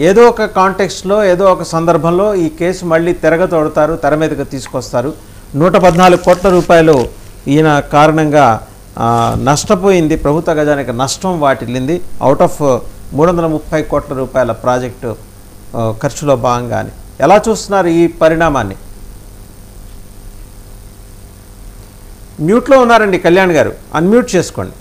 ఏదో ఒక కాంటెక్స్ట్లో ఏదో ఒక సందర్భంలో ఈ కేసు మళ్ళీ తిరగతోడతారు, తెర మీదకి తీసుకొస్తారు. 114 కోట్ల రూపాయలు ఈయన కారణంగా నష్టపోయింది, ప్రభుత్వ ఖజానాకి నష్టం వాటిల్లింది. అవుట్ ఆఫ్ 330 కోట్ల రూపాయల ప్రాజెక్టు ఖర్చులో భాగంగానే ఎలా చూస్తున్నారు ఈ పరిణామాన్ని? మ్యూట్లో ఉన్నారండి కళ్యాణ్ గారు, అన్మ్యూట్ చేసుకోండి.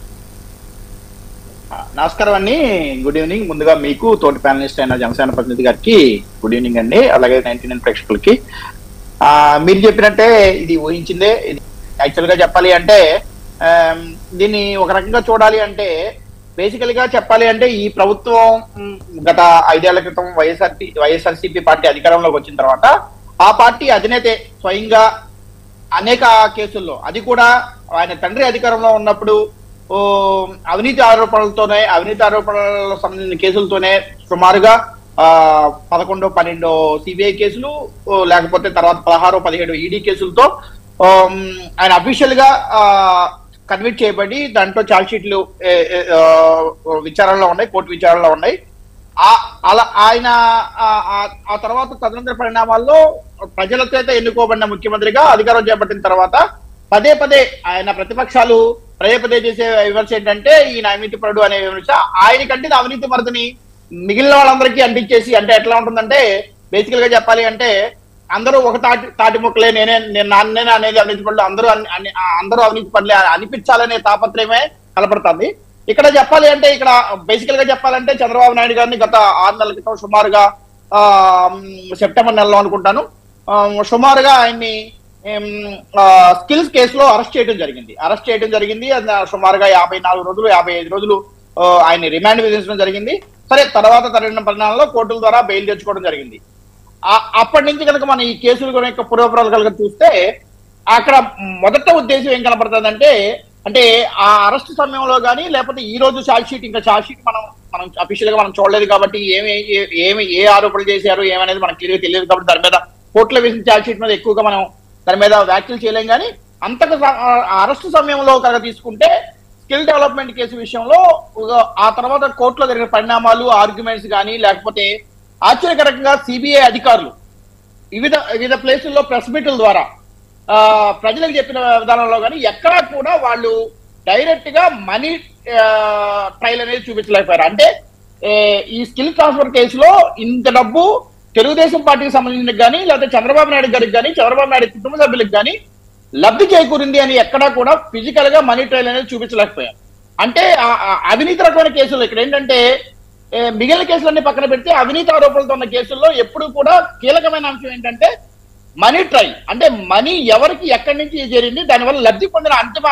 నమస్కారం అండి, గుడ్ ఈవినింగ్. ముందుగా మీకు తోటి ప్యానలిస్ట్ అయిన జనసేన ప్రతినిధి గారికి గుడ్ ఈవినింగ్ అండి, అలాగే 99 ప్రేక్షకులకి. మీరు చెప్పినట్టే ఇది ఊహించిందే. ఇది యాక్చువల్ గా చెప్పాలి అంటే దీన్ని ఒక రకంగా చూడాలి అంటే బేసికల్ గా చెప్పాలి అంటే ఈ ప్రభుత్వం గత 5 ఏళ్ల క్రితం వైఎస్ఆర్సీపీ పార్టీ అధికారంలోకి వచ్చిన తర్వాత ఆ పార్టీ అధినేతే స్వయంగా అనేక కేసుల్లో, అది కూడా ఆయన తండ్రి అధికారంలో ఉన్నప్పుడు అవినీతి ఆరోపణలకు సంబంధించిన కేసులతోనే సుమారుగా 11-12 సిబిఐ కేసులు, లేకపోతే తర్వాత 16-17 ఈడీ కేసులతో ఆయన అఫీషియల్ గా కన్విక్ట్ చేయబడి దాంట్లో ఛార్జ్ షీట్లు విచారణలో ఉన్నాయి, కోర్టు విచారణలో ఉన్నాయి. అలా ఆయన ఆ తర్వాత తదనంతర పరిణామాల్లో ప్రజల చేత ఎన్నుకోబడిన ముఖ్యమంత్రిగా అధికారం చేపట్టిన తర్వాత పదే పదే ఆయన ప్రతిపక్షాలు పదే చేసే విమర్శ ఏంటంటే ఈయన అవినీతి పరుడు అనే విమర్శ. ఆయనకంటే అవినీతి మరదని మిగిలిన వాళ్ళందరికీ అంటించేసి, అంటే ఎట్లా ఉంటుందంటే బేసికల్ గా చెప్పాలి అంటే అందరూ ఒక తాటి ముక్కలే, నాన్నే అనేది అవినీతి పనులు, అందరూ అవినీతి పనులే అనిపించాలనే తాపత్రయమే కనపడుతుంది. ఇక్కడ చెప్పాలి అంటే ఇక్కడ బేసికల్ గా చెప్పాలంటే చంద్రబాబు నాయుడు గారిని గత 6 నెలల క్రితం సుమారుగా సెప్టెంబర్ నెలలో అనుకుంటాను సుమారుగా ఆయన్ని స్కిల్స్ కేసులో అరెస్ట్ చేయడం జరిగింది. సుమారుగా 54 రోజులు 55 రోజులు ఆయన రిమాండ్ విధించడం జరిగింది. సరే, తర్వాత జరిగిన పరిణామంలో కోర్టుల ద్వారా బెయిల్ తెచ్చుకోవడం జరిగింది. అప్పటి నుంచి కనుక మన ఈ కేసుల యొక్క పూర్వపరాలు కనుక చూస్తే అక్కడ మొదట ఉద్దేశం ఏం కనపడుతుంది అంటే ఆ అరెస్ట్ సమయంలో కానీ లేకపోతే ఈ రోజు ఛార్జ్ షీట్, ఇంకా ఛార్జ్ షీట్ మనం అఫీషియల్ గా మనం చూడలేదు కాబట్టి ఏ ఆరోపణలు చేశారు ఏమనేది మనకు క్లియర్గా తెలియదు కాబట్టి దాని మీద కోర్టులో వేసిన ఛార్జ్ షీట్ మీద ఎక్కువగా మనం దాని మీద వ్యాఖ్యలు చేయలేం. కానీ అంతకు అరెస్టు సమయంలో కనుక తీసుకుంటే స్కిల్ డెవలప్మెంట్ కేసు విషయంలో ఆ తర్వాత కోర్టులో జరిగిన పరిణామాలు, ఆర్గ్యుమెంట్స్ కానీ లేకపోతే ఆశ్చర్యకరంగా సిబిఐ అధికారులు వివిధ ప్లేసుల్లో ప్రెస్ మీట్ల ద్వారా ప్రజలకు చెప్పిన విధానంలో కానీ ఎక్కడా కూడా వాళ్ళు డైరెక్ట్ గా మనీ ట్రయల్ అనేది చూపించలేకపోయారు. అంటే ఈ స్కిల్ ట్రాన్స్ఫర్ కేసులో ఇంత డబ్బు తెలుగుదేశం పార్టీకి సంబంధించిన కానీ లేకపోతే చంద్రబాబు నాయుడు గారికి కానీ చంద్రబాబు నాయుడు కుటుంబ సభ్యులకు కానీ లబ్ధి చేకూరింది అని ఎక్కడా కూడా ఫిజికల్ గా మనీ ట్రయల్ అనేది చూపించలేకపోయారు. అంటే అవినీతి రకమైన కేసులు ఇక్కడ ఏంటంటే మిగిలిన కేసులన్నీ పక్కన పెడితే అవినీతి ఆరోపణలతో ఉన్న కేసుల్లో ఎప్పుడు కూడా కీలకమైన అంశం ఏంటంటే మనీ ట్రయల్. అంటే మనీ ఎవరికి ఎక్కడి నుంచి జరిగింది, దానివల్ల లబ్ధి పొందిన అంతిమ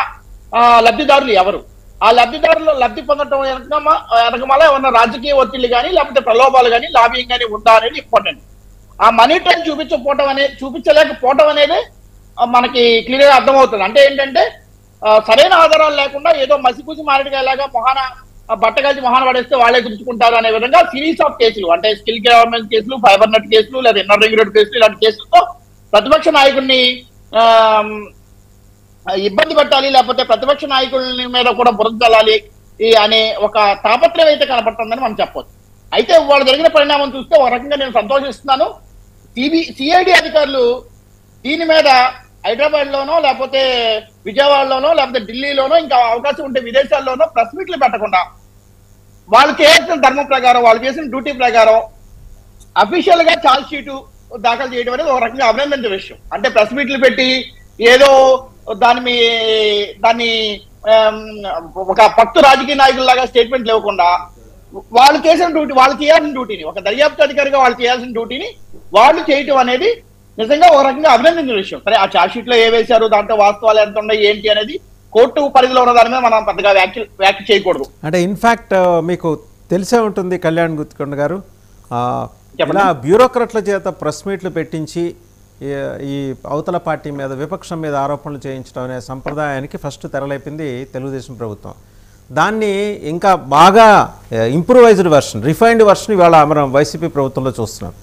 లబ్ధిదారులు ఎవరు, ఆ లబ్ధిదారులు లబ్ధి పొందడం వెనకమాల ఏమన్నా రాజకీయ ఒత్తిళ్లు కానీ లేకపోతే ప్రలోభాలు కానీ లాబింగ్ కానీ ఉందా అనేది ఇంపార్టెంట్. ఆ మనీ ట్రయల్ చూపించలేకపోవటం అనేది మనకి క్లియర్ గా అర్థమవుతుంది. అంటే ఏంటంటే సరైన ఆధారాలు లేకుండా ఏదో మసిపూసి మారేడుకాయలాగా బట్టగాల్చి మొహాన పడేస్తే వాళ్ళే గుర్తుకుంటారు అనే విధంగా సిరీస్ ఆఫ్ కేసులు, అంటే స్కిల్ డెవలప్మెంట్ కేసులు, ఫైబర్ నెట్ కేసులు లేదా ఇన్నర్ రింగ్ రోడ్ కేసులు, ఇలాంటి కేసులతో ప్రతిపక్ష నాయకుడిని ఇబ్బంది పెట్టాలి లేకపోతే ప్రతిపక్ష నాయకుల మీద కూడా బురద చల్లాలి అనే ఒక తాపత్రయం అయితే కనపడుతుందని మనం చెప్పవచ్చు. అయితే వాళ్ళు జరిగిన పరిణామం చూస్తే ఒక రకంగా నేను సంతోషిస్తున్నాను. సిఐడి అధికారులు దీని మీద హైదరాబాద్ లోనో లేకపోతే విజయవాడలోనో లేకపోతే ఢిల్లీలోనో ఇంకా అవకాశం ఉంటే విదేశాల్లోనో ప్రెస్ మీట్లు పెట్టకుండా వాళ్ళు చేయాల్సిన ధర్మం ప్రకారం, వాళ్ళు చేసిన డ్యూటీ ప్రకారం అఫీషియల్ గా ఛార్జ్ షీటు దాఖలు చేయడం అనేది ఒక రకంగా అభినందించే విషయం. అంటే ప్రెస్ మీట్లు పెట్టి ఏదో దాన్ని ఒక పట్టు రాజకీయ నాయకుల్లాగా స్టేట్మెంట్లు ఇవ్వకుండా వాళ్ళు చేయాల్సిన డ్యూటీని, ఒక దర్యాప్తు అధికారిగా వాళ్ళు చేయాల్సిన డ్యూటీని వాళ్ళు చేయటం అనేది నిజంగా ఒక రకంగా అభినందించిన విషయం. సరే, ఆ ఛార్జ్ షీట్ లో ఏ వేశారు, దాంట్లో వాస్తవాలు ఎంత ఉన్నాయి ఏంటి అనేది కోర్టు పరిధిలో ఉన్న దాని మీద మనం పెద్దగా వ్యాఖ్య చేయకూడదు. అంటే ఇన్ఫాక్ట్ మీకు తెలిసే ఉంటుంది కళ్యాణ్ గుత్తికొండ గారు, ఇలా బ్యూరోక్రాట్ల చేత ప్రెస్ మీట్లు పెట్టించి ఈ అవతల పార్టీ మీద, విపక్షం మీద ఆరోపణలు చేయించడం అనే సంప్రదాయానికి ఫస్ట్ తెరలేపింది తెలుగుదేశం ప్రభుత్వం. దాన్ని ఇంకా బాగా ఇంప్రూవైజ్డ్ వర్షన్, రిఫైన్డ్ వర్షన్ ఇవాళ మనం వైసీపీ ప్రభుత్వంలో చూస్తున్నాం.